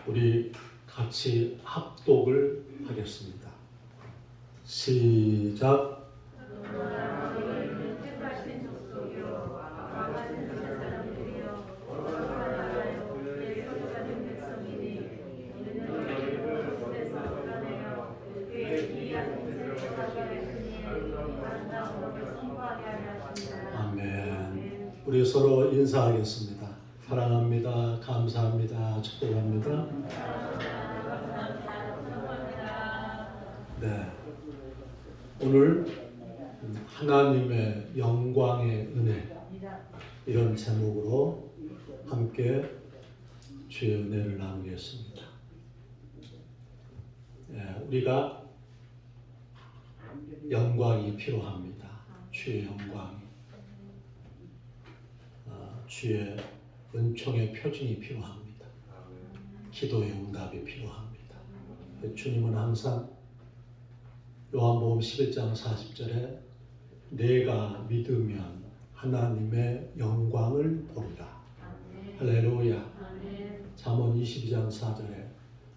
우리 같이 합독을 하겠습니다. 시작. 아멘. 우리 서로 인사하겠습니다. 사랑합니다. 감사합니다. 축복합니다. 네. 오늘 하나님의 영광의 은혜 이런 제목으로 함께 주의 은혜를 나누겠습니다. 네, 우리가 영광이 필요합니다. 주의 영광이. 주의 은총의 표징이 필요합니다. 기도의 응답이 필요합니다. 주님은 항상 요한복음 11장 40절에 내가 믿으면 하나님의 영광을 보리라. 할렐루야. 잠언 22장 4절에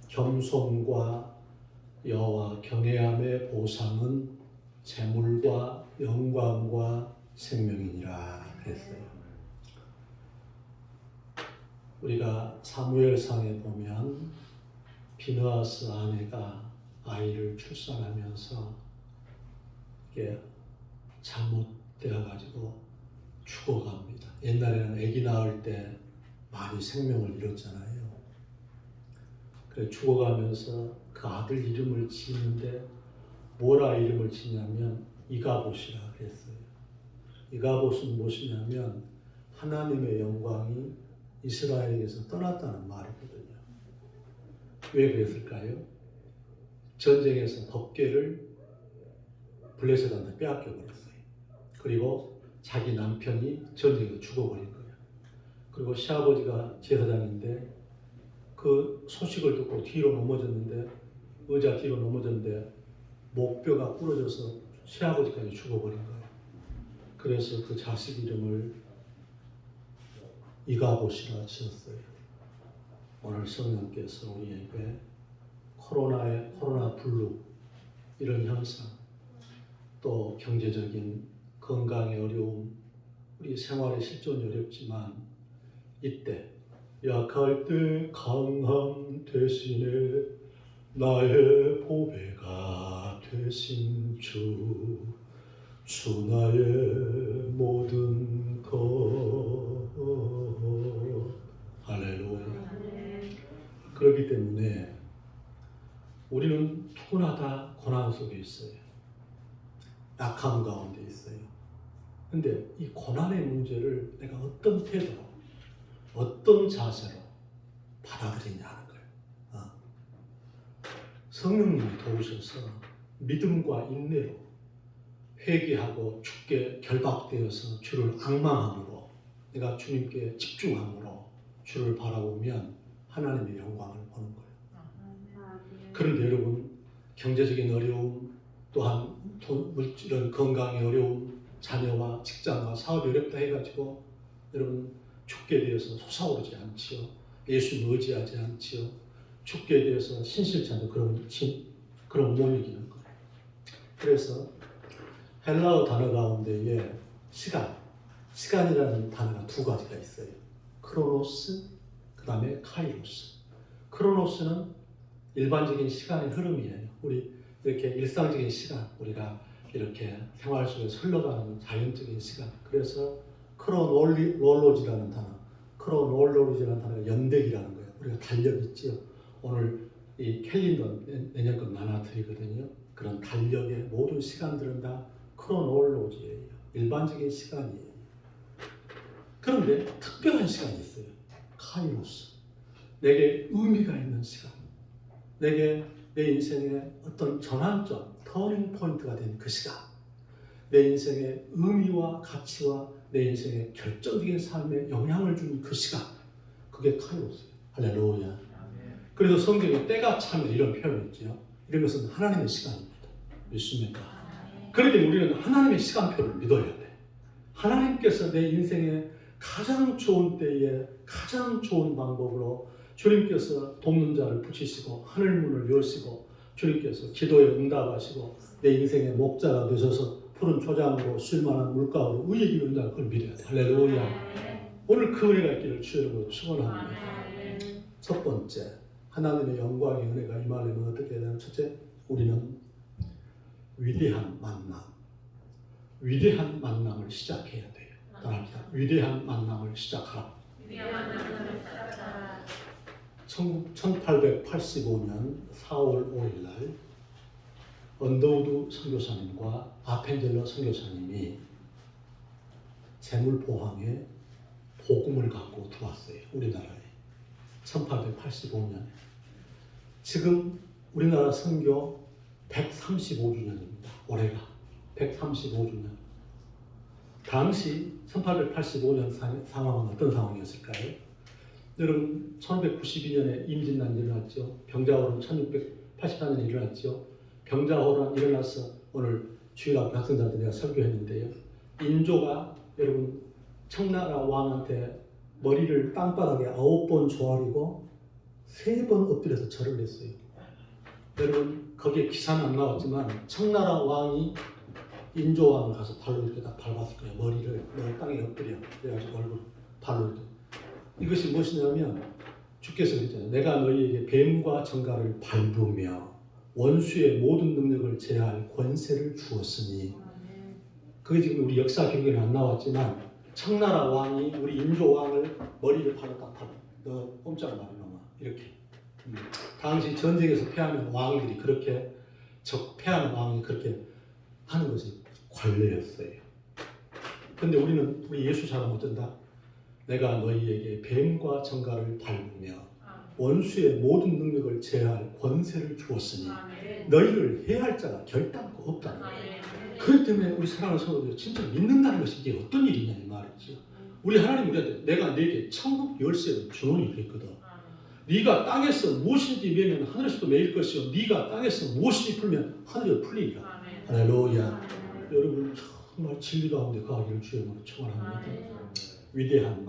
겸손과 여호와 경외함의 보상은 재물과 영광과 생명이니라 그랬어요. 우리가 사무엘상에 보면 비느하스 아내가 아이를 출산하면서 이게 잘못되어 가지고 죽어갑니다. 옛날에는 아기 낳을 때 많이 생명을 잃었잖아요. 그래 죽어가면서 그 아들 이름을 지는데 뭐라 이름을 지냐면 이가봇이라 그랬어요. 이가봇은 무엇이냐면 하나님의 영광이 이스라엘에게서 떠났다는 말이거든요. 왜 그랬을까요? 전쟁에서 법궤를 블레셋한테 빼앗겨 버렸어요. 그리고 자기 남편이 전쟁에서 죽어버린 거예요. 그리고 시아버지가 제사장인데 그 소식을 듣고 뒤로 넘어졌는데 의자 뒤로 넘어졌는데 목뼈가 부러져서 시아버지까지 죽어버린 거예요. 그래서 그 자식 이름을 이가봇이라 지었어요. 오늘 성령께서 우리에게 코로나 블루 이런 현상, 또 경제적인 건강의 어려움, 우리 생활의 실존이 어렵지만 이때 약할 때 강함 대신에 나의 보배가 되신 주 나의 모든 것. 할렐루야. 그렇기 때문에 우리는 누구나 다 고난 속에 있어요. 약함 가운데 있어요. 근데 이 고난의 문제를 내가 어떤 태도로, 어떤 자세로 받아들이냐 하는 거예요. 성령님이 도우셔서 믿음과 인내로 회개하고 주께 결박되어서 주를 앙망함으로 내가 주님께 집중함으로 주를 바라보면 하나님의 영광을 보는 거예요. 그런데 여러분 경제적인 어려움 또한 물질은 건강의 어려움 자녀와 직장과 사업이 어렵다 해가지고 여러분 주께 대해서 솟아오르지 않지요. 예수를 의지하지 않지요. 주께 대해서 신실치 않은 그런 못 이기는 거예요. 그래서 헬라어 단어 가운데에 시간이라는 단어가 두 가지가 있어요. 크로노스, 그 다음에 카이로스. 크로노스는 일반적인 시간의 흐름이에요. 우리 이렇게 일상적인 시간, 우리가 이렇게 생활 속에서 흘러가는 자연적인 시간. 그래서 크로놀로지라는 단어가 연대기라는 거예요. 우리가 달력 있지요. 오늘 이 캘린더 내년 건 나눠드리거든요. 그런 달력의 모든 시간들은 다 크로놀로지예요. 일반적인 시간이에요. 그런데 특별한 시간이 있어요. 카이로스. 내게 의미가 있는 시간. 내게 내 인생의 어떤 전환점, 터닝 포인트가 된 그 시간. 내 인생의 의미와 가치와 내 인생의 결정적인 삶에 영향을 주는 그 시간. 그게 카이로스예요. 할렐루야. 그래서 성경에 때가 차면 이런 표현이 있죠. 이런 것은 하나님의 시간입니다. 믿습니까? 그렇기 때문에 우리는 하나님의 시간표를 믿어야 돼. 하나님께서 내 인생의 가장 좋은 때에 가장 좋은 방법으로 주님께서 돕는 자를 붙이시고 하늘 문을 여시고 주님께서 기도에 응답하시고 내 인생의 목자가 되셔서 푸른 초장으로 쉴만한 물가로 의의 길을 인도할 걸 믿어야 돼. 할렐루야. 오늘 그 은혜가 있기를 주여로 축원합니다. 첫 번째, 하나님의 영광의 은혜가 임하려면 어떻게 해야 되나? 첫째, 우리는 위대한 만남을 시작해야 돼요. 따라합니다. 위대한 만남을 시작하라. 1885년 4월 5일 날 언더우드 선교사님과 아펜젤러 선교사님이 재물포항에 복음을 갖고 들어왔어요. 우리나라에. 1885년에. 지금 우리나라 선교 135주년입니다. 올해가 135주년. 당시 1885년 상황은 어떤 상황이었을까요? 여러분 1592년에 임진난이 일어났죠. 병자호란 1684년에 일어났죠. 병자호란 일어나서 오늘 주일학교 학생들한테 내가 설교했는데요. 인조가 여러분 청나라 왕한테 머리를 땅바닥에 9번 조아리고 3번 엎드려서 절을 했어요. 여러분 거기에 기사는 안 나왔지만 청나라 왕이 인조왕을 가서 발로 이렇게 다 밟았을 거예요. 머리를 땅에 엎드려 그래가지고 얼굴 발로 이렇게. 이것이 무엇이냐면 주께서 그랬잖아요. 내가 너희에게 뱀과 정갈을 밟으며 원수의 모든 능력을 제할 권세를 주었으니. 그게 지금 우리 역사 경전에 안 나왔지만 청나라 왕이 우리 인조 왕을 머리를 발로 딱 밟아. 너 꼼짝 말이야 이렇게. 당시 전쟁에서 패하는 왕들이 그렇게 패하는 왕이 그렇게 하는 것이 관례였어요. 그런데 우리 예수 사람 어쩐다? 내가 너희에게 뱀과 정갈을 밟으며 원수의 모든 능력을 제할 권세를 주었으니 너희를 해할 자가 결단코 없다는 거예요. 그렇기 때문에 우리 사랑하는 성도들 진짜 믿는다는 것이 이게 어떤 일이냐 이 말이죠. 우리 하나님 우리한테 내가 네게 천국 열쇠를 주노니 그랬거든. 네가 땅에서 무엇인지 매면 하늘에서도 매일 것이요 네가 땅에서 무엇인지 풀면 하늘에서 풀리리라. 할렐루야. 여러분 정말 진리 가운데 가기를 주님으로 축원합니다. 위대한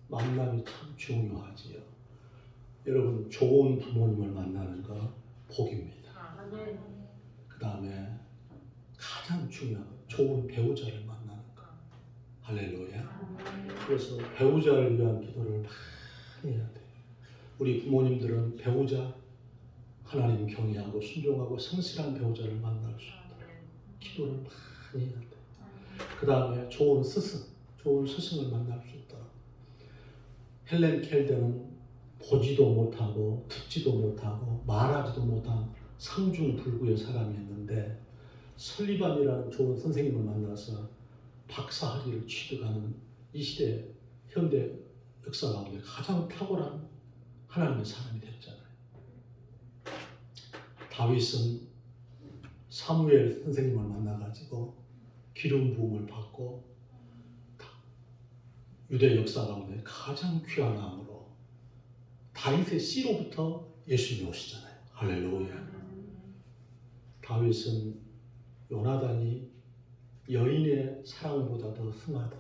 만남이 참 중요하지요. 여러분 좋은 부모님을 만나는 거 복입니다. 그 다음에 가장 중요한 거 좋은 배우자를 만나는 거. 할렐루야. 그래서 배우자를 위한 기도를 많이 해야 돼요. 우리 부모님들은 배우자 하나님 경외하고 순종하고 성실한 배우자를 만날 수 있도록 기도를 많이 해야 돼요. 그 다음에 좋은 스승을 만날 수 있도록. 헬렌 켈더는 보지도 못하고 듣지도 못하고 말하지도 못한 상중불구의 사람이었는데 설리반이라는 좋은 선생님을 만나서 박사학위를 취득하는 이 시대 현대 역사 가운데 가장 탁월한 하나님의 사람이 됐잖아요. 다윗은 사무엘 선생님을 만나가지고 기름 부음을 받고 유대 역사 가운데 가장 귀한 왕으로 다윗의 씨로부터 예수님이 오시잖아요. 할렐루야. 다윗은 요나단이 여인의 사랑보다 더 승하다.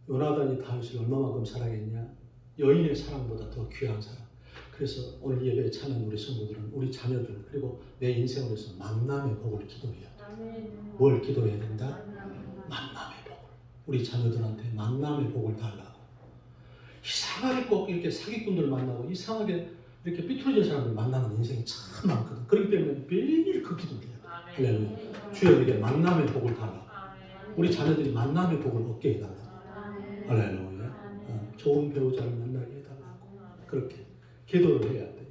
요나단이 다윗을 얼마만큼 사랑했냐? 여인의 사랑보다 더 귀한 사랑. 그래서 오늘 예배에 참여한 우리 성도들은 우리 자녀들 그리고 내 인생을 위해서 만남의 복을 기도해야 돼. 뭘 기도해야 된다? 만남의 복을. 우리 자녀들한테 만남의 복을 달라고. 이상하게 꼭 이렇게 사기꾼들 만나고 이상하게 이렇게 삐뚤어진 사람들 만나는 인생이 참 많거든. 그렇기 때문에 매일 그 기도를 해야 돼. 할렐루야. 주여 내게 만남의 복을 달라고. 우리 자녀들이 만남의 복을 얻게 해달라고. 할렐루야. 좋은 배우자를 만나게 해달라고. 그렇게 기도를 해야 돼요.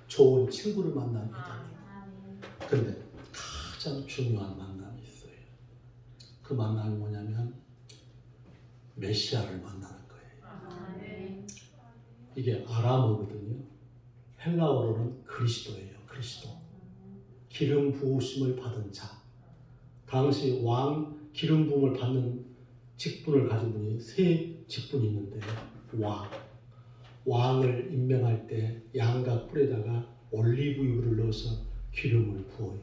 좋은 친구를 만나게 해달라고. 그런데 가장 중요한 만남이 있어요. 그 만남이 뭐냐면 메시아를 만나는 거예요. 이게 아람어거든요. 헬라어로는 그리스도예요. 그리스도. 기름 부으심을 받은 자. 당시 왕 기름 부음을 받는 직분을 가진 분이 세 직분이 있는데 왕을 임명할 때 양각 뿔에다가 올리브유를 넣어서 기름을 부어요.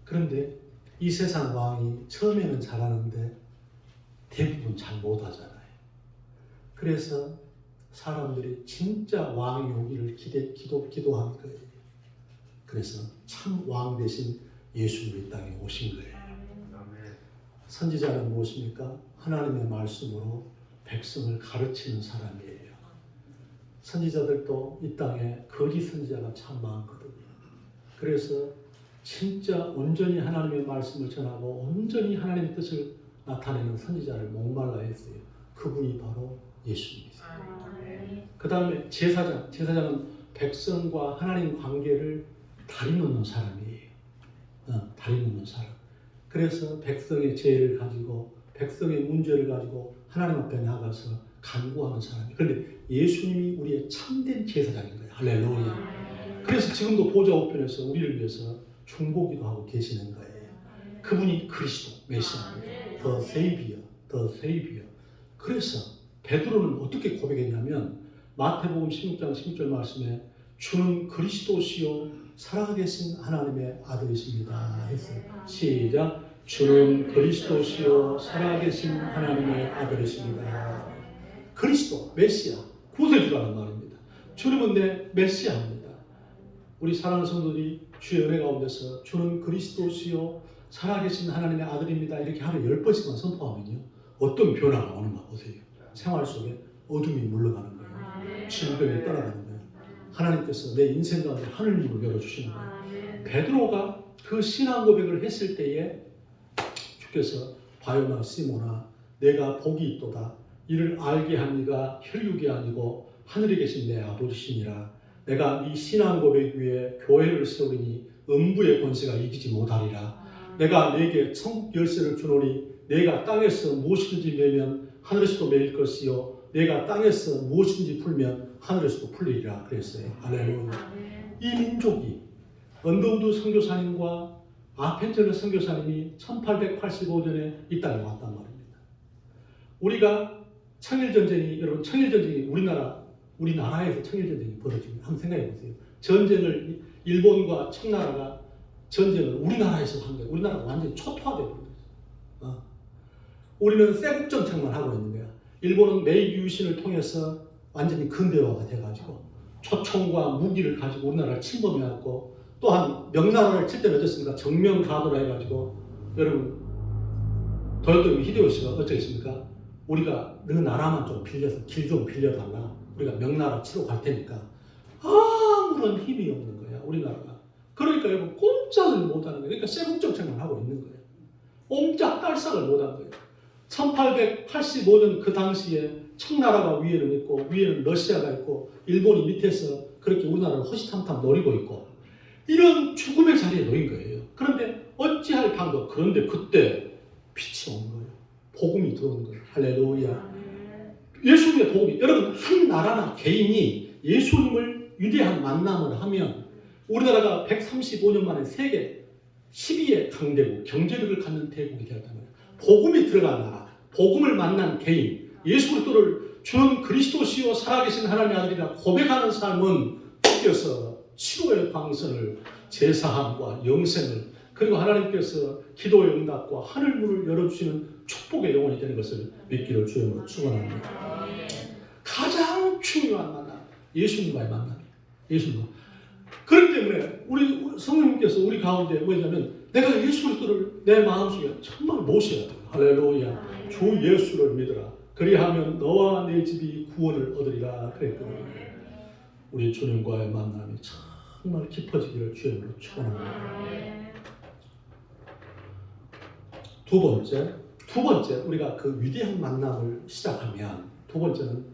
그런데 이 세상 왕이 처음에는 잘하는데 대부분 잘 못하잖아요. 그래서 사람들이 진짜 왕이 오기를 기도한 거예요. 그래서 참 왕 대신 예수님이 이 땅에 오신 거예요. 선지자는 무엇입니까? 하나님의 말씀으로 백성을 가르치는 사람이에요. 선지자들도 이 땅에 거짓 선지자가 참 많거든요. 그래서 진짜 온전히 하나님의 말씀을 전하고 온전히 하나님의 뜻을 나타내는 선지자를 목말라 했어요. 그분이 바로 예수님이세요. 그 다음에 제사장은 백성과 하나님 관계를 다리 놓는 사람이에요. 다리 놓는 사람. 그래서 백성의 죄를 가지고 백성의 문제를 가지고 하나님 앞에 나가서 간구하는 사람이에요. 그런데 예수님이 우리의 참된 제사장인 거예요. 할렐루야. 그래서 지금도 보좌 우편에서 우리를 위해서 중보기도 하고 계시는 거예요. 그분이 그리스도 메시아입니다. 더 세이비어. 그래서 베드로는 어떻게 고백했냐면 마태복음 16장 16절 말씀에 주는 그리스도시요 살아계신 하나님의 아들이십니다 했어요. 시작. 주는 그리스도시요 살아계신 하나님의 아들이십니다. 그리스도 메시아 구세주라는 말입니다. 주님은 내 메시아입니다. 우리 사랑하는 성도들이 주의 은혜 가운데서 주는 그리스도시요 살아계신 하나님의 아들입니다 이렇게 하루에 10번씩만 선포하면요 어떤 변화가 오는가 보세요. 생활 속에 어둠이 물러가는 거예요. 질병이 떠나가는 거예요. 하나님께서 내 인생 가운데 하늘문을 열어주시는 거예요. 베드로가 그 신앙 고백을 했을 때에 주께서 바요나 시모나 내가 복이 있도다. 이를 알게 한 이가 혈육이 아니고 하늘에 계신 내 아버지시니라. 내가 네 신앙 고백 위에 교회를 세우리니 음부의 권세가 이기지 못하리라. 내가 네게 천국 열쇠를 주노니 내가 땅에서 무엇이든지 매면 하늘에서도 매일 것이요 내가 땅에서 무엇이든지 풀면 하늘에서도 풀리리라 그랬어요. 할렐루야. 이 민족이 언더우드 선교사님과 아펜젤러 선교사님이 1885년에 이 땅에 왔단 말입니다. 우리가 청일전쟁이 여러분 청일전쟁이 우리나라에서 청일전쟁이 벌어집니다. 한번 생각해 보세요. 전쟁을 일본과 청나라가 전쟁을 우리나라에서 한 거예요. 우리나라가 완전히 초토화되어 버린 거예요. 우리는 쇠국정책만 하고 있는 거야. 일본은 메이지 유신을 통해서 완전히 근대화가 돼가지고 초총과 무기를 가지고 우리나라를 침범해왔고 또한 명나라를 칠 때는 어떻습니까? 정명가도라 해가지고 여러분 도요토미 히데요시가 어쩌겠습니까? 우리가 너 나라만 좀 빌려서 길 좀 빌려달라. 우리가 명나라 치러 갈 테니까 아무런 힘이 없는 거야 우리나라가. 그러니까 여러분 꼼짝을 못하는 거예요. 그러니까 쇠국정책만 하고 있는 거예요. 옴짝달싹을 못한 거예요. 1885년 그 당시에 청나라가 위에는 있고 위에는 러시아가 있고 일본이 밑에서 그렇게 우리나라를 호시탐탐 노리고 있고 이런 죽음의 자리에 놓인 거예요. 그런데 어찌할 방법. 그런데 그때 빛이 온 거예요. 복음이 들어온 거예요. 할렐루야. 예수님의 복음이 여러분 한 나라나 개인이 예수님을 위대한 만남을 하면 우리나라가 135년 만에 세계 12의 강대국 경제력을 갖는 대국이 되었단 말이에요. 복음이 들어간 나라, 복음을 만난 개인, 예수 그리스도를 주는 그리스도시요 살아계신 하나님의 아들이라 고백하는 삶은 주께서 치료의 광선을 제사함과 영생을 그리고 하나님께서 기도의 응답과 하늘문을 열어주시는 축복의 영혼이 되는 것을 믿기를 주님으로 축원합니다. 가장 중요한 만남, 예수님과의 만남이에요. 예수님과. 그렇기 때문에 우리 성령님께서 우리 가운데 뭐냐면 내가 예수 그리스도를 내 마음속에 정말 모셔야 돼요. 할렐루야. 주 예수를 믿으라. 그리하면 너와 내 집이 구원을 얻으리라 그랬거든요. 우리 주님과의 만남이 정말 깊어지기를 주님으로 축원합니다. 두 번째 우리가 그 위대한 만남을 시작하면 두 번째는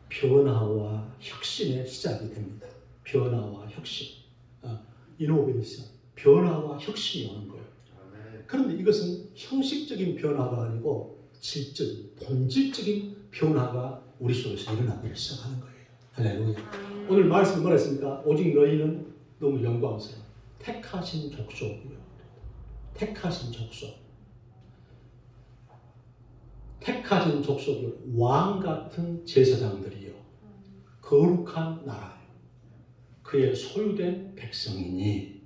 변화와 혁신의 시작이 됩니다. 변화와 혁신, 이노베이션, 변화와 혁신이 오는 거예요. 그런데 이것은 형식적인 변화가 아니고 질적인, 본질적인 변화가 우리 속에서 일어나기 시작하는 거예요. 할렐루야. 오늘 말씀 뭐라 했습니까? 오직 너희는 너무 영광스러워. 택하신 족속이요. 택하신 족속. 택하신 족속이요. 왕 같은 제사장들이요. 거룩한 나라요. 그의 소유된 백성이니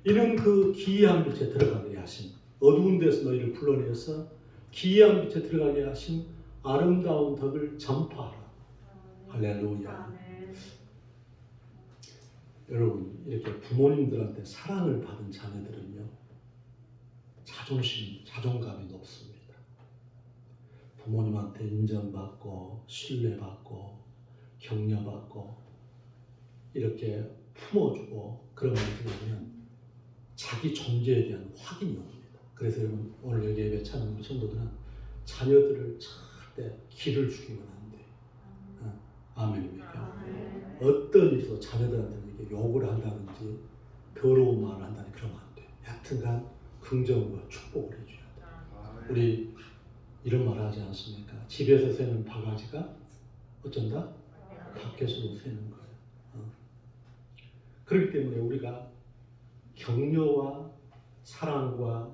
이는 그 기이한 빛에 들어가게 하신 어두운 데서 너희를 불러내서 기이한 빛에 들어가게 하신 아름다운 덕을 전파하라. 할렐루야. 여러분, 이렇게 부모님들한테 사랑을 받은 자녀들은요, 자존감이 높습니다. 부모님한테 인정받고 신뢰받고 격려받고 이렇게 품어주고 그런 걸 들으면 자기 존재에 대한 확인이 옵니다. 그래서 여러분, 오늘 여기 예배 참여하는 우리 성도들은 자녀들을 절대 기를 죽이면 안 돼요. 아멘입니까? 어떤 일도 자녀들한테 이렇게 욕을 한다든지 더러운 말을 한다든지 그러면 안 돼요. 하여튼간 긍정과 축복을 해줘야 돼요. 우리 이런 말 하지 않습니까? 집에서 새는 바가지가 어쩐다? 밖에서도 새는 거예요. 그렇기 때문에 우리가 격려와 사랑과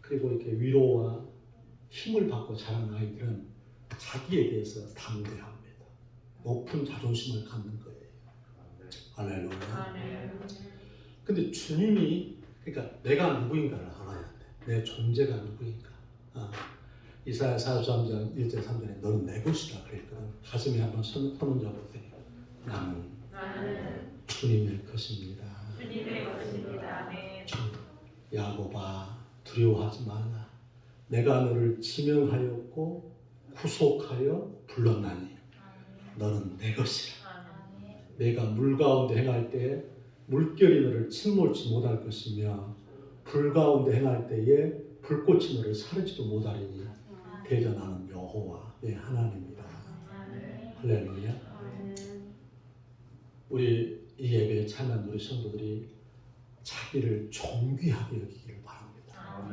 그리고 이렇게 위로와 힘을 받고 자란 아이들은 자기에 대해서 담대합니다. 높은 자존심을 갖는 거예요. 할렐루야. 근데 주님이 그러니까 내가 누구인가를 알아야 돼. 내 존재가 누구인가. 이사야 43장 1절 3절에 너는 내 것이다 그랬거든. 가슴에 한번 손 얹어 보세요. 나는 주님의 것입니다. 주님의 것입니다. 야곱아 두려워하지 말라. 내가 너를 지명하였고 구속하여 불렀나니 너는 내 것이라. 내가 물 가운데 행할 때에 물결이 너를 침몰치 못할 것이며 불 가운데 행할 때에 불꽃이 너를 사르지도 못하리니 대저 나는 여호와 내 하나님이다. 할렐루야. 우리 이 예배에 참여한 우리 성도들이 자기를 존귀하게 여기기를 바랍니다.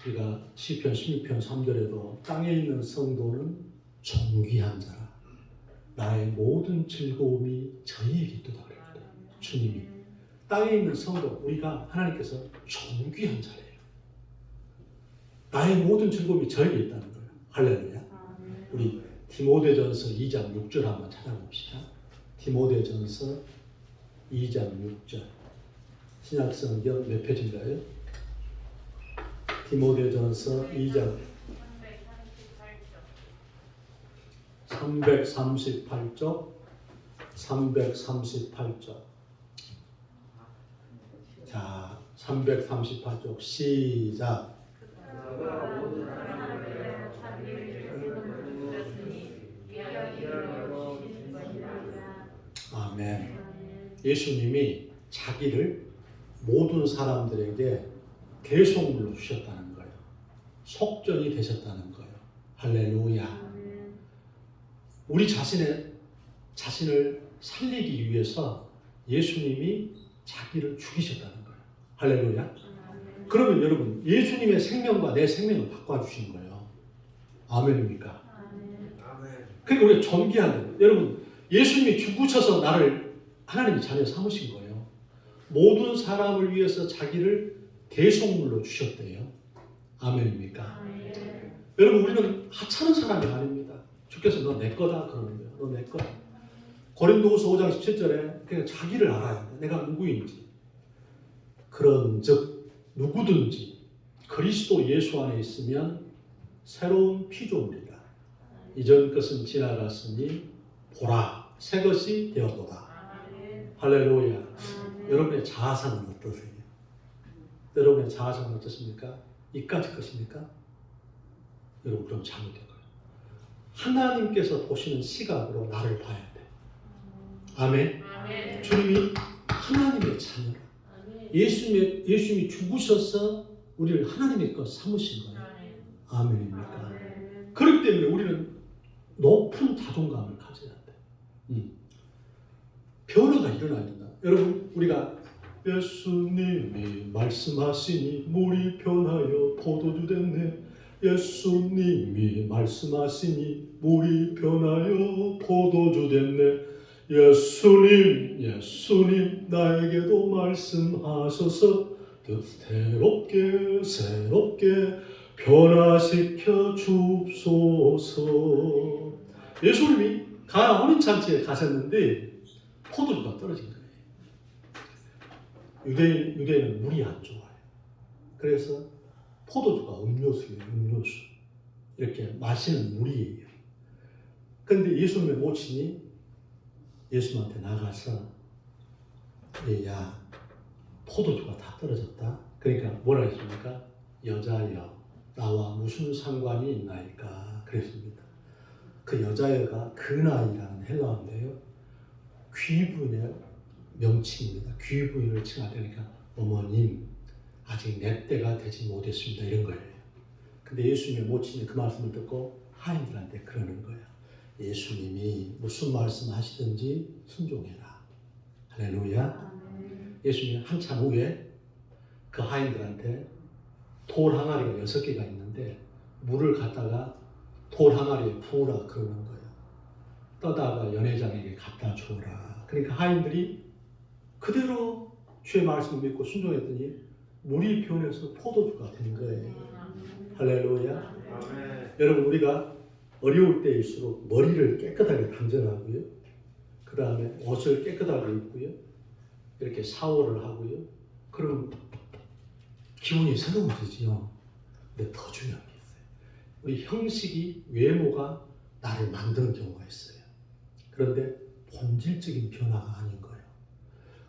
우리가 시편 16편 3절에도 땅에 있는 성도는 존귀한 자라. 나의 모든 즐거움이 저희에게 있도다 그랬거든. 주님이 땅에 있는 성도, 우리가 하나님께서 존귀한 자래요. 나의 모든 즐거움이 저에게 있다는 거예요. 할렐루야. 우리 디모데전서 2장 6절 한번 찾아봅시다. 디모데전서 2장 6절. 신약성경 몇 페이지인가요? 디모데전서 2장 338쪽 338쪽. 자, 338쪽 시작. 아멘. 예수님이 자기를 모든 사람들에게 대속물로 주셨다는 거예요. 속전이 되셨다는 거예요. 할렐루야. 우리 자신을 살리기 위해서 예수님이 자기를 죽이셨다는 거예요. 할렐루야. 그러면 여러분, 예수님의 생명과 내 생명을 바꿔주신 거예요. 아멘입니까? 그러니까 우리가 존귀한 거예요. 여러분, 예수님이 죽으셔서 나를 하나님의 자녀 삼으신 거예요. 모든 사람을 위해서 자기를 대속물로 주셨대요. 아멘입니까? 여러분, 우리는 하찮은 사람이 아닙니다. 주께서 너 내 거다 그러는 거예요. 너 내 거다. 고린도후서 5장 17절에 그냥 자기를 알아야 돼. 내가 누구인지. 그런즉 누구든지 그리스도 예수 안에 있으면 새로운 피조물이라. 이전 것은 지나갔으니 보라 새 것이 되었도다. 할렐루야. 여러분의 자아상은 어떠세요? 여러분의 자아상은 어떻습니까? 이까지 것입니까? 여러분 그럼 잘못된 거예요. 하나님께서 보시는 시각으로 나를 봐야 돼. 아멘. 주님이 하나님의 자녀라. 예수님이 죽으셔서 우리를 하나님의 것 삼으신 거예요. 아멘입니까? 그렇기 때문에 우리는 높은 자존감을 가져야 돼. 변화가 일어나야 된다. 여러분, 우리가 예수님이 말씀하시니 물이 변하여 포도주 됐네. 예수님이 말씀하시니 물이 변하여 포도주 됐네. 예수님 나에게도 말씀하셔서 새롭게 변화시켜 주옵소서. 예수님이 가나 혼인잔치에 가셨는데 포도주가 떨어진 거예요. 유대인은 물이 안 좋아요. 그래서 포도주가 음료수예요. 음료수. 이렇게 마시는 물이에요. 근데 예수님의 모친이 예수님한테 나가서 야 포도주가 다 떨어졌다. 그러니까 뭐라 했습니까? 여자여 나와 무슨 상관이 있나이까 그랬습니다. 그 여자여가 그나이라는 헬라어인데요. 귀부인의 명칭입니다. 귀부인을 칭하다니까 어머님 아직 내 때가 되지 못했습니다 이런 거예요. 근데 예수님의 모친이 그 말씀을 듣고 하인들한테 그러는 거예요. 예수님이 무슨 말씀 하시든지 순종해라. 할렐루야. 예수님이 한참 후에 그 하인들한테 돌 항아리가 6개가 있는데 물을 갖다가 돌 항아리에 부으라 그러는 거예요. 떠다가 연회장에게 갖다 주어라. 그러니까 하인들이 그대로 주의 말씀을 믿고 순종했더니 물이 변해서 포도주가 된 거예요. 할렐루야. 여러분 우리가 어려울 때일수록 머리를 깨끗하게 단정하고요. 그 다음에 옷을 깨끗하게 입고요. 이렇게 샤워를 하고요. 그럼 기분이 새로워지지요. 근데 더 중요한 게 있어요. 우리 형식이 외모가 나를 만드는 경우가 있어요. 그런데 본질적인 변화가 아닌 거예요.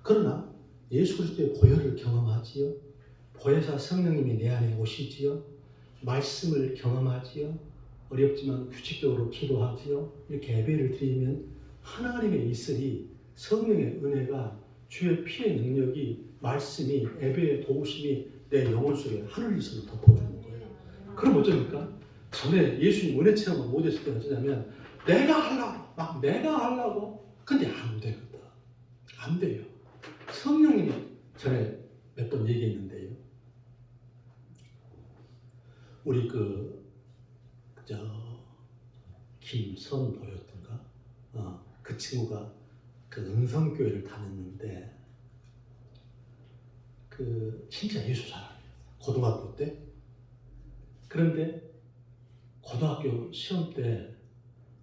그러나 예수 그리스도의 보혈을 경험하지요. 보혜사 성령님이 내 안에 오시지요. 말씀을 경험하지요. 어렵지만 규칙적으로 기도하지요. 이렇게 예배를 드리면 하나님의 이슬이 성령의 은혜가 주의 피의 능력이 말씀이 예배의 도우심이 내 영혼 속에 하늘 이슬을 덮어주는 거예요. 그럼 어쩌니까? 전에 예수님 은혜 체험을 못했을 때 어쩌냐면 내가 하려고 근데 안 되거든. 안 돼요. 성령님이 전에 몇 번 얘기했는데요. 우리 김선보였던가? 그 친구가 그 은성교회를 다녔는데 진짜 예수 사람이었어요. 고등학교 때. 그런데 고등학교 시험 때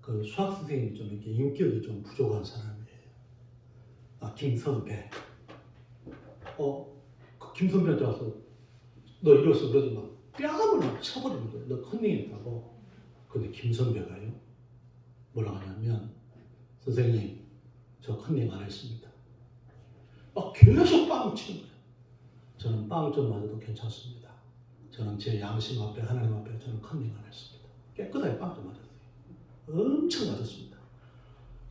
그 수학 선생님이 좀 이렇게 인격이 좀 부족한 사람이에요. 김선배. 그 김선배한테 와서 너 이랬어 그러지 막 뺨을 막 쳐버리는 거예요. 너 컨닝했다고. 근데 김선배가요 뭐라고 하냐면 선생님 저 컨닝 안 했습니다. 막 계속 빵을 치는 거예요. 저는 빵 좀 맞아도 괜찮습니다. 저는 제 양심 앞에 하나님 앞에 저는 컨닝 안 했습니다. 깨끗하게 빵 좀 맞았어요. 엄청 맞았습니다.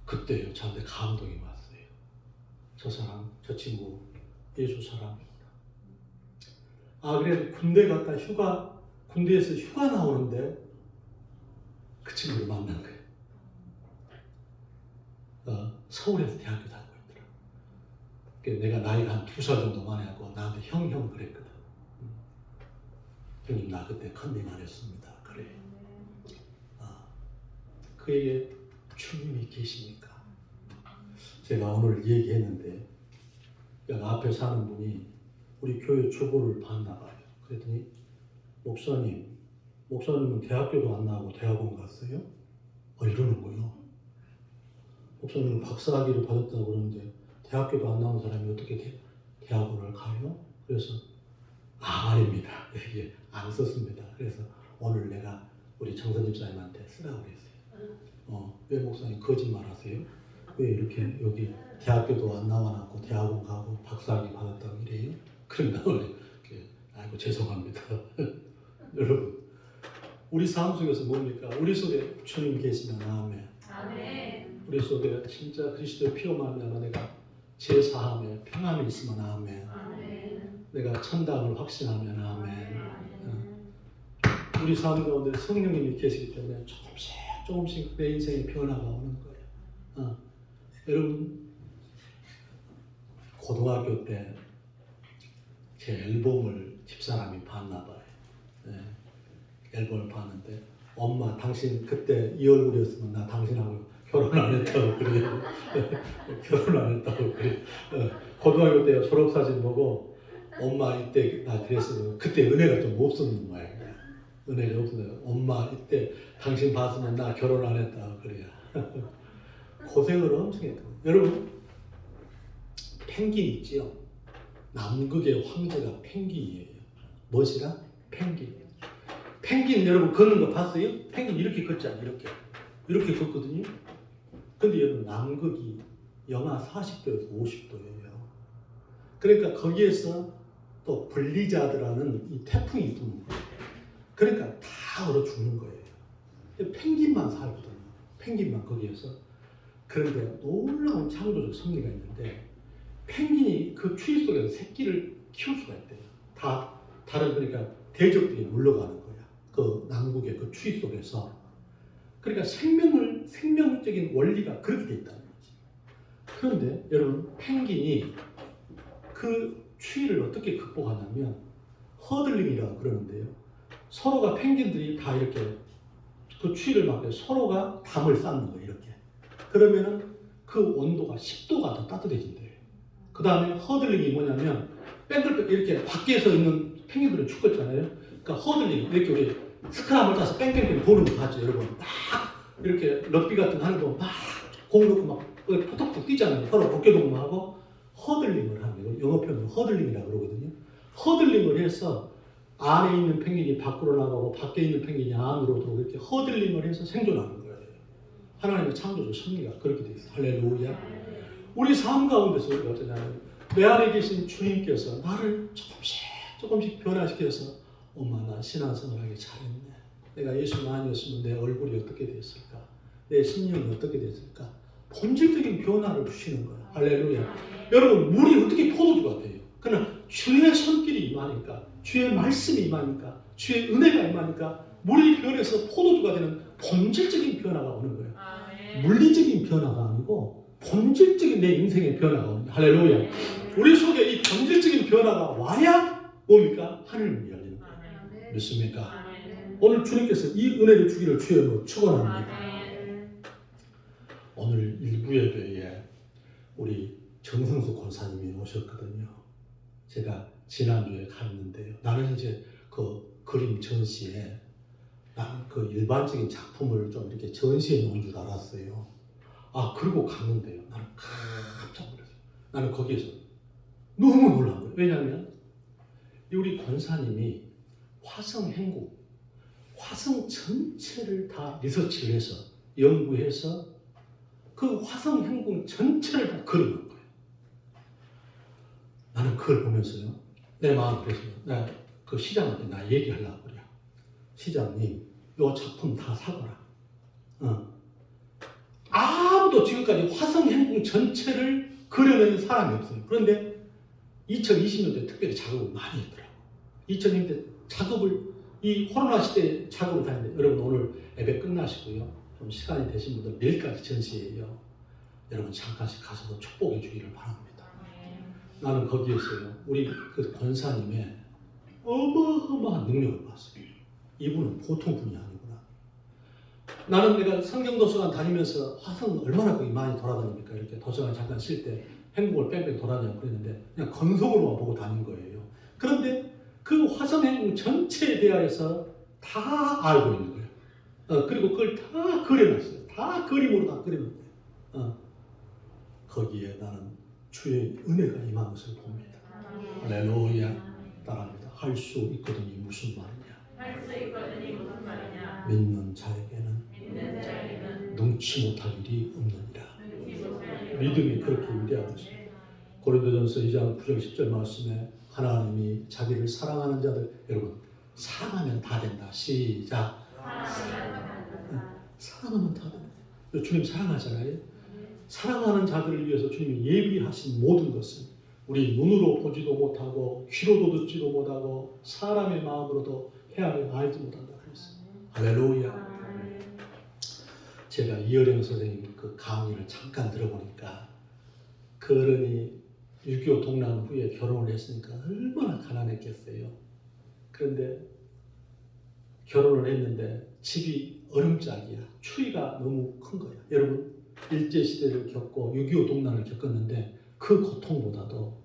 그때요 저한테 감동이 왔어요. 저 사람 저 친구 예수 사람입니다. 그래서 군대 갔다 군대에서 휴가 나오는데 그 친구를 만난 거예요. 서울에서 대학교 다니고 있더라. 내가 나이가 한 2살 정도 많이 하고 나한테 형 그랬거든. 형님 나 그때 컨닝 안 했습니다. 그래. 그에게 주님이 계시니까. 제가 오늘 얘기했는데 여기 앞에 사는 분이 우리 교회 주보를 봤나 봐요. 그랬더니 목사님은 대학교도 안 나오고 대학원 갔어요? 이러는 거예요. 목사님은 박사학위를 받았다고 그러는데 대학교도 안 나온 사람이 어떻게 대학원을 가요? 그래서 아닙니다. 이게 안 썼습니다. 그래서 오늘 내가 우리 정선 집사님한테 쓰라고 그랬어요. 왜 목사님 거짓말 하세요? 왜 이렇게 여기 대학교도 안 나와놨고 대학원 가고 박사학위 받았다고 이래요? 그럼 나는 아이고 죄송합니다. 여러분 우리 삶 속에서 뭡니까? 우리 속에 주님 계시면 아멘. 아멘. 우리 속에 진짜 그리스도의 피로 말미암아 내가 제사함에 평안이 있으면 아멘. 아멘. 내가 천당을 확신하면 아멘. 우리 삶 가운데 성령님이 계시기 때문에 조금씩 내 인생의 변화가 오는 거예요. 여러분 고등학교 때 제 앨범을 집사람이 봤나 봐요. 앨범을 봤는데 엄마 당신 그때 이 얼굴이었으면 나 당신하고 결혼 안 했다고 그래요. 결혼 안 했다고 그래. 고등학교 때 졸업사진 보고 엄마 이때 나 그랬으면 그때 은혜가 좀 없었는 거예요. 은혜가 없어요. 엄마 이때 당신 봤으면 나 결혼 안 했다고 그래요. 고생을 엄청 했거든요. 여러분 펭귄 있지요? 남극의 황제가 펭귄이에요. 무엇이라? 펭귄. 펭귄 여러분 걷는 거 봤어요? 펭귄 이렇게 걷지 않아요. 이렇게. 이렇게 걷거든요. 근데 여러분 남극이 영하 40도에서 50도예요. 그러니까 거기에서 또 블리자드라는 이 태풍이 부는 거예요. 그러니까 다 얼어 죽는 거예요. 펭귄만 살거든요. 펭귄만 거기에서. 그런데 놀라운 창조적 섭리가 있는데 펭귄이 그 추위 속에서 새끼를 키울 수가 있대요. 다 다른 그러니까 대적들이 물러가는 거야. 그 남극의 그 추위 속에서. 그러니까 생명적인 원리가 그렇게 돼 있다는 거지. 그런데 여러분 펭귄이 그 추위를 어떻게 극복하냐면 허들링이라고 그러는데요. 서로가 펭귄들이 다 이렇게 그 추위를 막고 서로가 담을 쌓는 거예요. 이렇게. 그러면은 그 온도가 10도가 더 따뜻해진대요. 그 다음에 허들링이 뭐냐면 뺑글뺑 이렇게 밖에서 있는 펭귄들은 죽겠잖아요. 그러니까 허들링 이렇게 우리 스크램을 짜서 뺑뺑뺑 도는 거 봤죠, 여러분. 막 이렇게 럭비 같은 거 하는 거 막 공 넣고 막 톡톡톡 뛰잖아요. 서로 어깨동무하고 허들링을 하는 거예요. 영어 표현으로 허들링이라고 그러거든요. 허들링을 해서 안에 있는 펭귄이 밖으로 나가고 밖에 있는 펭귄이 안으로 들어오고 이렇게 허들링을 해서 생존하는 거예요. 하나님의 창조적 섭리가 그렇게 돼 있어요. 할렐루야. 우리 삶 가운데서 우리가 어쩌냐면 내 안에 계신 주님께서 나를 조금씩 변화시켜서 엄마 나 신앙생활 하기 잘했네. 내가 예수가 아니었으면 내 얼굴이 어떻게 됐을까? 내 심령이 어떻게 됐을까? 본질적인 변화를 주시는 거예요. 할렐루야. 여러분 물이 어떻게 포도주가 돼요? 그러나 주의 손길이 임하니까 주의 말씀이 임하니까 주의 은혜가 임하니까 물이 변해서 포도주가 되는 본질적인 변화가 오는 거예요. 물리적인 변화가 아니고 본질적인 내 인생의 변화가 오는 거예요. 할렐루야. 우리 속에 이 본질적인 변화가 와야 뭡니까? 하늘문이 열리는 거예요. 믿습니까? 오늘 주님께서 이 은혜를 주기를 주의 이름으로 축원합니다. 오늘 일부 예배에 우리 정성수 권사님이 오셨거든요. 제가 지난주에 갔는데요. 나는 이제 그 그림 전시에 나는 그 일반적인 작품을 좀 이렇게 전시해 놓은 줄 알았어요. 그리고 갔는데요. 나는 깜짝 놀랐어요. 나는 거기에서 너무 놀란 거예요. 왜냐하면 우리 권사님이 화성 전체를 다 리서치를 해서 연구해서 그 화성 행궁 전체를 다 그려놓은 거예요. 나는 그걸 보면서요. 내 마음 그래서 내가 그 시장한테 나 얘기하려고 그래요. 시장님, 요 작품 다 사거라. 아무도 지금까지 화성 행궁 전체를 그려낸 사람이 없어요. 그런데 2020년도에 특별히 작업을 많이 했더라고요. 2020년대 작업을 이 코로나 시대에 작업을 다니는데 여러분 오늘 예배 끝나시고요. 좀 시간이 되신 분들 내일까지 전시예요. 여러분 잠깐씩 가서도 축복해 주기를 바랍니다. 나는 거기에서요. 우리 그 권사님의 어마어마한 능력을 봤어요. 이분은 보통 분이 아니구나. 나는 내가 성경 도서관 다니면서 화성 얼마나 거기 많이 돌아다닙니까? 이렇게 도서관 잠깐 쉴 때 행궁을 뺑뺑 돌아다니고 그랬는데 그냥 건석으로만 보고 다닌 거예요. 그런데 그 화성 행궁 전체에 대하여서 다 알고 있는 거예요. 그리고 그걸 다 그려놨어요. 다 그림으로 다 그려놓은 거예요. 거기에 나는 주의 은혜가 임한 것을 봅니다. 할렐루야. 따라합니다. 할 수 있거든이 무슨 말이냐? 믿는 자에게는 능치 못할 일이 없느니라. 믿음이 그렇게 위대한 것입니다. 고린도전서 2장 9절 10절 말씀에 하나님이 자기를 사랑하는 자들, 여러분 사랑하면 다 된다. 시작. 사랑하면 다 된다. 주님 사랑하잖아요. 사랑하는 자들을 위해서 주님이 예비하신 모든 것은 우리 눈으로 보지도 못하고 귀로도 듣지도 못하고 사람의 마음으로도 헤아려 알지 못한다 그랬어요. 할렐루야. 제가 이어령 선생님 그 강의를 잠깐 들어보니까 그 어른이 6.25 동란 후에 결혼을 했으니까 얼마나 가난했겠어요. 그런데 결혼을 했는데 집이 얼음짝이야. 추위가 너무 큰 거야. 여러분 일제시대를 겪고 6.25 동란을 겪었는데 그 고통보다도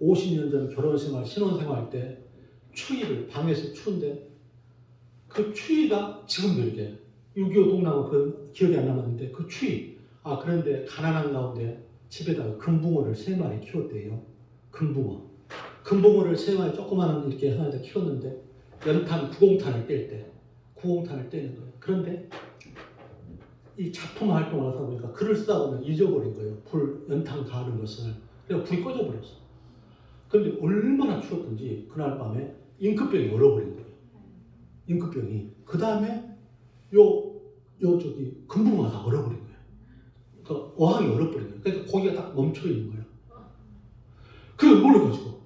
50년 전 결혼생활, 신혼생활 때 추위를 방에서 추운데 그 추위가 지금도 이렇게 6.25 동란은 그 기억이 안 남았는데 그 추위. 그런데 가난한 가운데 집에다가 금붕어를 3마리 키웠대요. 금붕어를 3마리 조그마한 이렇게 하나에다 키웠는데 연탄 9공탄을 뗄 때 9공탄을 떼는 거예요. 그런데 이 작품 활동을 하다 보니까 글을 쓰다 보면 잊어버린 거예요. 불 연탄 가는 것을. 그래서 불이 꺼져버렸어. 그런데 얼마나 추웠던지 그날 밤에 잉크병이 얼어버린 거예요. 잉크병이. 그 다음에 저기 금붕어가 다 얼어버린 거예요. 그 어항이 얼어버린 거예요. 그러니까 고기가 딱 멈춰 있는 거예요. 그래서 놀라가지고.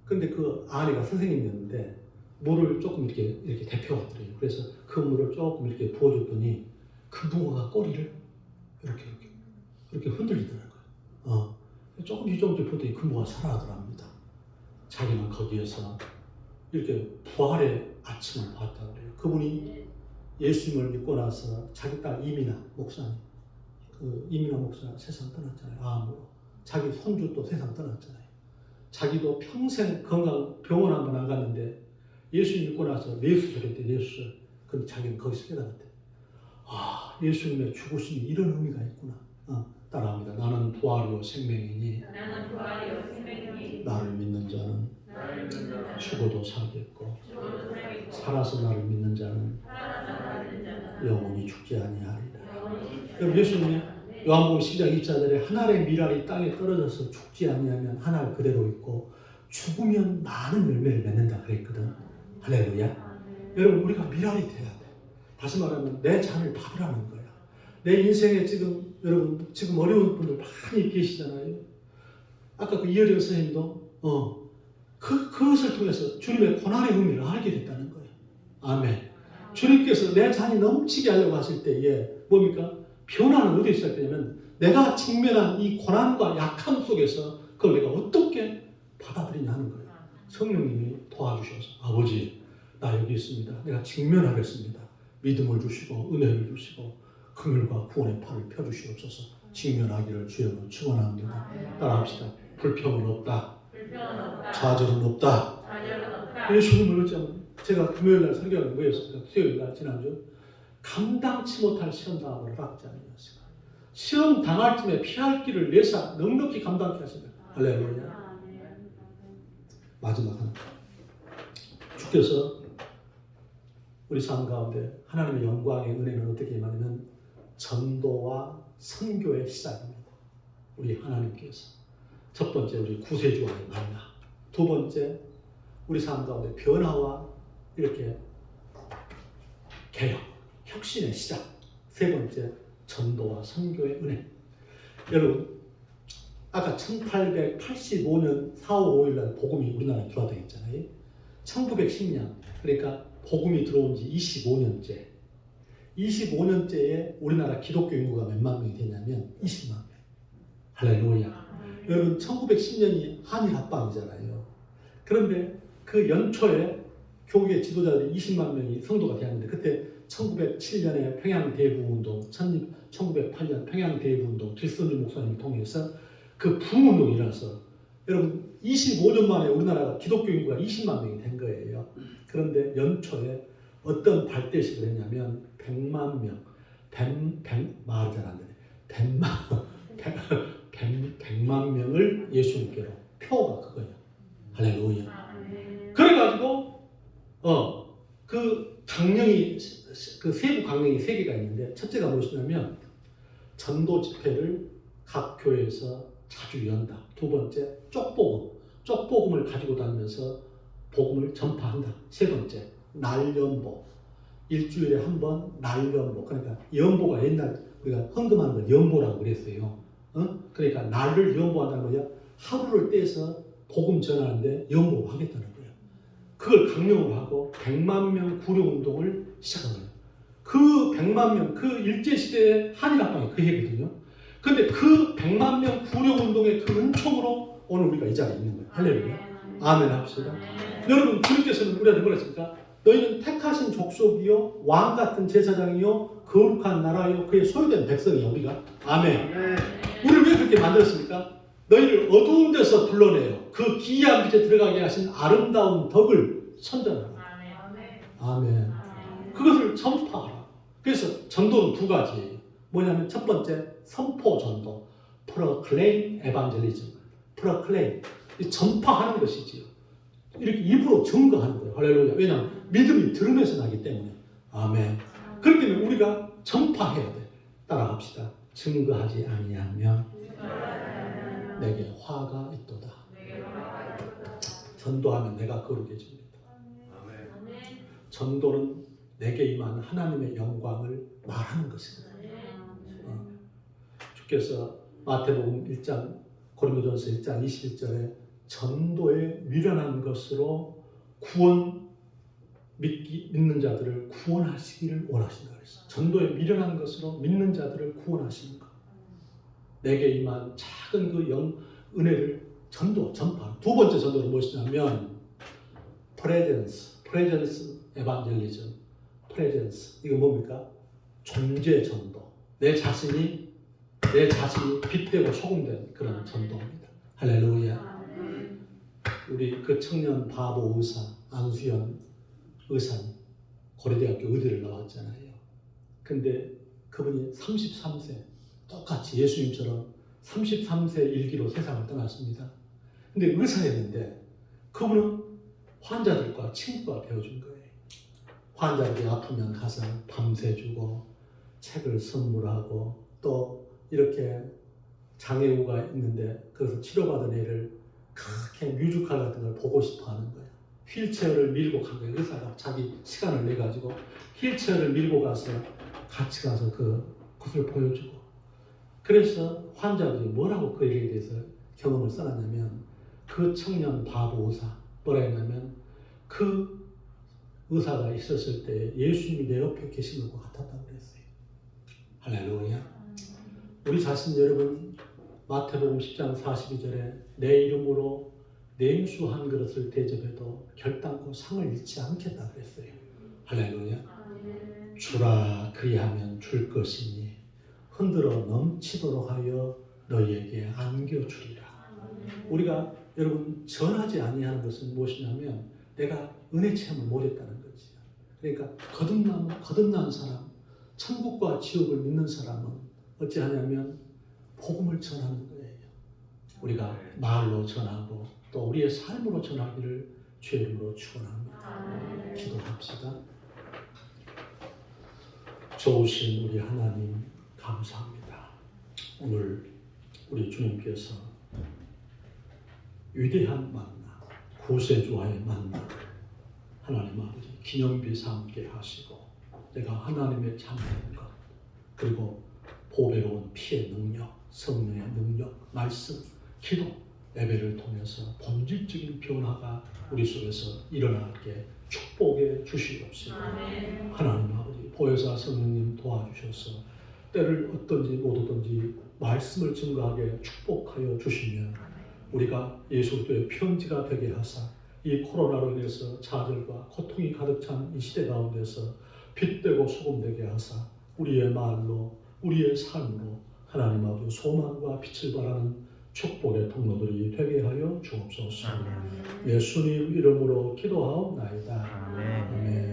근데 그 아내가 선생님이었는데 물을 조금 이렇게 데펴왔더래요. 그래서 그 물을 조금 이렇게 부어줬더니 금붕어가 꼬리를 이렇게 흔들리더라고요. 조금씩 보더니 금붕어가 살아나더랍니다. 자기는 거기에서 이렇게 부활의 아침을 봤다고 그래요. 그분이 예수님을 믿고 나서 자기 딸 이민아 목사님, 그 이민아 목사 세상 떠났잖아요. 암으로. 자기 손주 또 세상 떠났잖아요. 자기도 평생 건강 병원 한 번 안 갔는데 예수님 믿고 나서 뇌수술했대, 뇌수술. 근데 자기는 거기서 깨달았대. 아, 예수님의 죽으심이 이런 의미가 있구나. 따라합니다. 나는 부활이요 생명이니 나를 믿는 자는 죽어도 살겠고 살아서 나를 믿는 자는 영원히 죽지 아니하리라. 그럼 예수님이 요한복음 10장 2절에 한 알의 밀알이 땅에 떨어져서 죽지 아니하면 한 알 그대로 있고 죽으면 많은 열매를 맺는다 그랬거든. 할렐루야. 여러분 우리가 밀알이 돼야 돼. 다시 말하면 내 잔을 받으라는 거야. 내 인생에 지금 여러분 지금 어려운 분들 많이 계시잖아요. 아까 그 이효정 선생님도 그것을 통해서 주님의 고난의 의미를 알게 됐다는 거예요. 아멘. 주님께서 내 잔이 넘치게 하려고 하실 때에 뭡니까? 변화는 어디에 시작되냐면 내가 직면한 이 고난과 약함 속에서 그걸 내가 어떻게 받아들이냐 하는 거예요. 성령님이 도와주셔서 아버지 나 여기 있습니다. 내가 직면하겠습니다. 믿음을 주시고 은혜를 주시고 긍휼과 구원의 팔을 펴주시옵소서. 직면하기를 주여로 축원합니다. 따라합시다. 불평은 없다. 좌절은 없다. 예수님을 어쩌면 제가 금요일날 설교하는 거였습니다. 수요일날 지난주 감당치 못할 시험 당함을 받지 않으셨습니다. 시험 당할 쯤에 피할 길을 내사 넉넉히 감당케 하신다. 할렐루야. 마지막 하나. 주께서 우리 삶 가운데 하나님의 영광의 은혜는 어떻게 임하냐면 전도와 선교의 시작입니다. 우리 하나님께서 첫 번째 우리 구세주와의 만나, 두 번째 우리 삶 가운데 변화와 이렇게 개혁, 혁신의 시작, 세 번째 전도와 선교의 은혜. 여러분 아까 1885년 4월 5일 날 복음이 우리나라에 들어왔다고 했잖아요. 1910년 그러니까 복음이 들어온 지 25년째에 우리나라 기독교 인구가 몇만 명이 됐냐면 20만 명. 할렐루야. 여러분 1910년이 한일 합방이잖아요. 그런데 그 연초에 교계 지도자들이 20만 명이 성도가 되었는데 그때 1907년에 평양대부운동, 1908년 평양대부운동 뒷선주 목사님을 통해서 그 부흥운동이 일어나서 여러분 25년 만에 우리나라가 기독교 인구가 20만 명이 된 거예요. 그런데 연초에 어떤 발대식을 했냐면 100만 명, 말이 잘 안 되네. 100만 명을 예수님께로 표가 그거예요. 할렐루야. 그래가지고 그 강령이 그 세부 강령이 3개가 있는데 첫째가 무엇이냐면 전도 집회를 각 교회에서 자주 연다. 두 번째 쪽복음을 가지고 다니면서 복음을 전파한다. 세 번째 날연보, 일주일에 한 번 날연보. 그러니까 연보가 옛날 우리가 헌금하는 걸 연보라고 그랬어요. 그러니까 날을 연보한다는 거야. 하루를 떼서 복음 전하는데 연보를 하겠다는 거예요. 그걸 강령으로 하고 100만 명 구려 운동을 시작한 거예요. 그 100만 명, 그 일제시대의 한일합방이 그 해거든요. 근데 그 100만 명 구려 운동의 그 은총으로 오늘 우리가 이 자리에 있는 거예요. 할렐루야. 아멘 합시다. 여러분 주님께서는 우리한테 뭐라 했습니까? 너희는 택하신 족속이요 왕 같은 제사장이요 거룩한 나라요 그의 소유된 백성이야 우리가. 아멘. 우리를 왜 그렇게 만들었습니까? 너희를 어두운 데서 불러내요. 그 기이한 빛에 들어가게 하신 아름다운 덕을 선전하라. 아멘. 그것을 전파하라. 그래서 전도는 두 가지예요. 뭐냐면 첫 번째 선포 전도, proclaim evangelism. proclaim 전파하는 것이지요. 이렇게 입으로 증거하는 거예요. 할렐루야. 왜냐하면 믿음이 들으면서 나기 때문에. 아멘. 그렇기 때문에 우리가 전파해야 돼. 따라갑시다. 증거하지 아니하면 내게 화가 있도다. 전도하면 내가 거룩해집니다. 전도는 내게 임한 하나님의 영광을 말하는 것입니다. 주께서 마태복음 1장 고린도전서 1장 21절에 전도에 미련한 것으로 믿는 자들을 구원하시기를 원하신다 그랬어요. 전도에 미련한 것으로 믿는 자들을 구원하시는 것. 내게 임한 작은 그 은혜를 전파. 두 번째 전도는 무엇이냐면 프레젠스 에반젤리즘. 프레젠스. 이거 뭡니까? 존재 전도. 내 자신이 빛되고 소금된 그런 전도입니다. 할렐루야. 우리 그 청년 바보 의사 안수현 의사는 고려대학교 의대를 나왔잖아요. 근데 그분이 33세 똑같이 예수님처럼 33세 일기로 세상을 떠났습니다. 근데 의사였는데 그분은 환자들과 친구가 되어준 거예요. 환자들이 아프면 가서 밤새주고 책을 선물하고 또 이렇게 장애우가 있는데 그래서 치료받은 애를 그렇게 뮤지컬 같은 걸 보고 싶어 하는 거예요. 휠체어를 밀고 간 거예요. 의사가 자기 시간을 내가지고 휠체어를 밀고 가서 같이 가서 그것을 보여주고. 그래서 환자들이 뭐라고 그 일에 대해서 경험을 써놨냐면 그 청년 바보 의사 뭐라 했냐면 그 의사가 있었을 때 예수님이 내 옆에 계신 것 같았다고 그랬어요. 할렐루야. 우리 자신 여러분 마태복음 10장 42절에 내 이름으로 냉수 한 그릇을 대접해도 결단코 상을 잃지 않겠다 그랬어요. 할렐루야. 주라 그리하면 줄 것이니 흔들어 넘치도록 하여 너희에게 안겨주리라. 우리가 여러분 전하지 아니하는 것은 무엇이냐면 내가 은혜 체험을 못했다는 거지. 그러니까 거듭난 사람, 천국과 지옥을 믿는 사람은 어찌하냐면 복음을 전하는 거예요. 우리가 말로 전하고 또 우리의 삶으로 전하기를 주의 이름으로 축원합니다. 기도합시다. 좋으신 우리 하나님 감사합니다. 오늘 우리 주님께서 위대한 만나, 구세주와의 만나, 하나님 아버지 기념비 삼게 하시고 내가 하나님의 참된 것 그리고 보배로운 피의 능력, 성령의 능력, 말씀, 기도, 예배를 통해서 본질적인 변화가 우리 속에서 일어나게 축복해 주시옵시고 하나님 아버지 보혜사 성령님 도와주셔서 때를 어떤지 못 오든지 말씀을 증거하게 축복하여 주시면 우리가 예수 그리스도의 편지가 되게 하사 이 코로나로 인해서 좌절과 고통이 가득 찬 이 시대 가운데서 빛되고 소금되게 하사 우리의 말로 우리의 삶으로 하나님 아버지 소망과 빛을 발하는 축복의 통로들이 되게 하여 주옵소서. 예수님 이름으로 기도하옵나이다. 아멘.